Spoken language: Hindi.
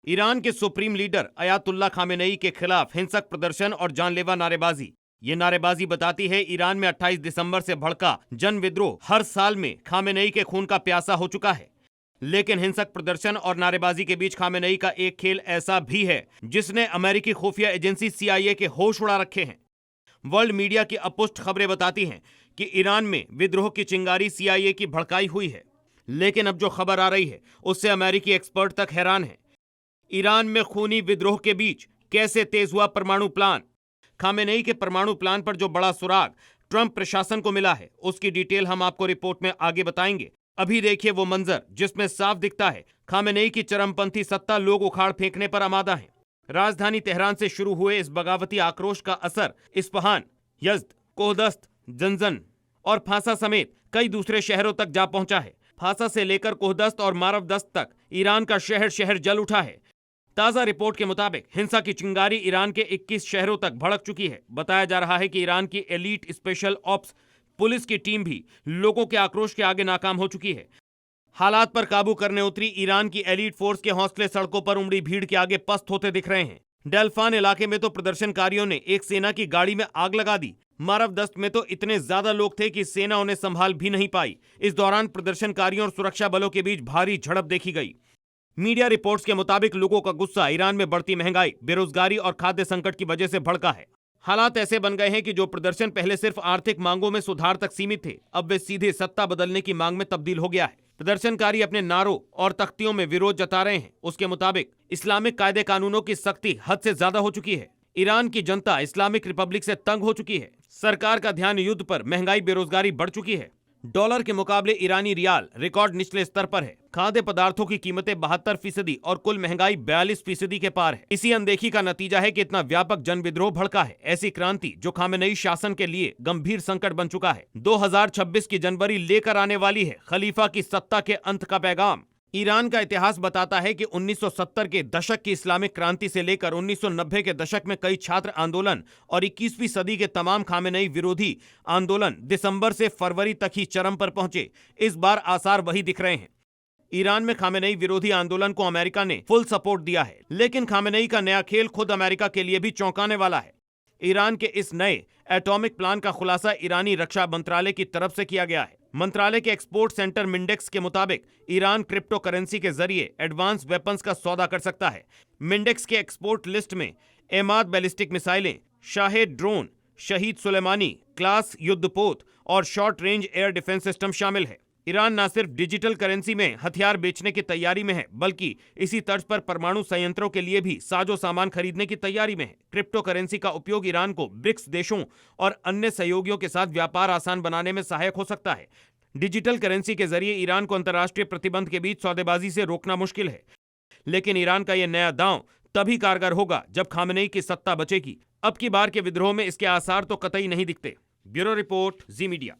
ईरान के सुप्रीम लीडर अयातुल्ला खामेनेई के खिलाफ हिंसक प्रदर्शन और जानलेवा नारेबाजी। ये नारेबाजी बताती है ईरान में 28 दिसंबर से भड़का जन विद्रोह हर साल में खामेनेई के खून का प्यासा हो चुका है। लेकिन हिंसक प्रदर्शन और नारेबाजी के बीच खामेनेई का एक खेल ऐसा भी है जिसने अमेरिकी खुफिया एजेंसी CIA के होश उड़ा रखे हैं। वर्ल्ड मीडिया की अपुष्ट खबरें बताती हैं कि ईरान में विद्रोह की चिंगारी CIA की भड़काई हुई है। लेकिन अब जो खबर आ रही है उससे अमेरिकी एक्सपर्ट तक हैरान है। ईरान में खूनी विद्रोह के बीच कैसे तेज हुआ परमाणु प्लान? खामेनेई के परमाणु प्लान पर जो बड़ा सुराग ट्रंप प्रशासन को मिला है उसकी डिटेल हम आपको रिपोर्ट में आगे बताएंगे। अभी देखिए वो मंजर जिसमें साफ दिखता है खामेनेई की चरमपंथी सत्ता लोग उखाड़ फेंकने पर आमादा है। राजधानी तेहरान से शुरू हुए इस बगावती आक्रोश का असर इस्फहान, यज़्द, कोहदस्त, जंजन और फासा समेत कई दूसरे शहरों तक जा पहुंचा है। फासा से लेकर कोहदस्त और मारवदस्त तक ईरान का शहर शहर जल उठा है। ताजा रिपोर्ट के मुताबिक हिंसा की चिंगारी ईरान के 21 शहरों तक भड़क चुकी है। बताया जा रहा है कि ईरान की एलीट स्पेशल ऑप्स पुलिस की टीम भी लोगों के आक्रोश के आगे नाकाम हो चुकी है। हालात पर काबू करने उतरी ईरान की एलीट फोर्स के हौसले सड़कों पर उमड़ी भीड़ के आगे पस्त होते दिख रहे हैं। डेल्फान इलाके में तो प्रदर्शनकारियों ने एक सेना की गाड़ी में आग लगा दी। मारवदस्त में तो इतने ज्यादा लोग थे कि सेना उन्हें संभाल भी नहीं पाई। इस दौरान प्रदर्शनकारियों और सुरक्षा बलों के बीच भारी झड़प देखी गई। मीडिया रिपोर्ट्स के मुताबिक लोगों का गुस्सा ईरान में बढ़ती महंगाई, बेरोजगारी और खाद्य संकट की वजह से भड़का है। हालात ऐसे बन गए हैं कि जो प्रदर्शन पहले सिर्फ आर्थिक मांगों में सुधार तक सीमित थे, अब वे सीधे सत्ता बदलने की मांग में तब्दील हो गया है। प्रदर्शनकारी अपने नारों और तख्तियों में विरोध जता रहे हैं। उसके मुताबिक इस्लामिक कायदे कानूनों की सख्ती हद से ज्यादा हो चुकी है। ईरान की जनता इस्लामिक रिपब्लिक से तंग हो चुकी है। सरकार का ध्यान युद्ध पर, महंगाई, बेरोजगारी बढ़ चुकी है। डॉलर के मुकाबले ईरानी रियाल रिकॉर्ड निचले स्तर पर है। खाद्य पदार्थों की कीमतें 72% और कुल महंगाई 42% के पार है। इसी अनदेखी का नतीजा है कि इतना व्यापक जन विद्रोह भड़का है। ऐसी क्रांति जो खामेनेई शासन के लिए गंभीर संकट बन चुका है। 2026 की जनवरी लेकर आने वाली है खलीफा की सत्ता के अंत का पैगाम। ईरान का इतिहास बताता है कि 1970 के दशक की इस्लामिक क्रांति से लेकर 1990 के दशक में कई छात्र आंदोलन और 21वीं सदी के तमाम खामेनेई विरोधी आंदोलन दिसंबर से फरवरी तक ही चरम पर पहुंचे। इस बार आसार वही दिख रहे हैं। ईरान में खामेनेई विरोधी आंदोलन को अमेरिका ने फुल सपोर्ट दिया है, लेकिन खामेनेई का नया खेल खुद अमेरिका के लिए भी चौंकाने वाला है। ईरान के इस नए एटॉमिक प्लान का खुलासा ईरानी रक्षा मंत्रालय की तरफ से किया गया है। मंत्रालय के एक्सपोर्ट सेंटर मिंडेक्स के मुताबिक ईरान क्रिप्टो करेंसी के जरिए एडवांस वेपन्स का सौदा कर सकता है। मिंडेक्स के एक्सपोर्ट लिस्ट में एमाद बैलिस्टिक मिसाइलें, शाहेद ड्रोन, शहीद सुलेमानी क्लास युद्धपोत और short range air defence system शामिल है। ईरान न सिर्फ डिजिटल करेंसी में हथियार बेचने की तैयारी में है, बल्कि इसी तर्ज पर परमाणु संयंत्रों के लिए भी साजो सामान खरीदने की तैयारी में है। क्रिप्टो करेंसी का उपयोग ईरान को ब्रिक्स देशों और अन्य सहयोगियों के साथ व्यापार आसान बनाने में सहायक हो सकता है। डिजिटल करेंसी के जरिए ईरान को अंतर्राष्ट्रीय प्रतिबंध के बीच सौदेबाजी से रोकना मुश्किल है। लेकिन ईरान का यह नया दांव तभी कारगर होगा जब खामेनेई की सत्ता बचेगी। अब की बार के विद्रोह में इसके आसार तो कतई नहीं दिखते। ब्यूरो रिपोर्ट, जी मीडिया।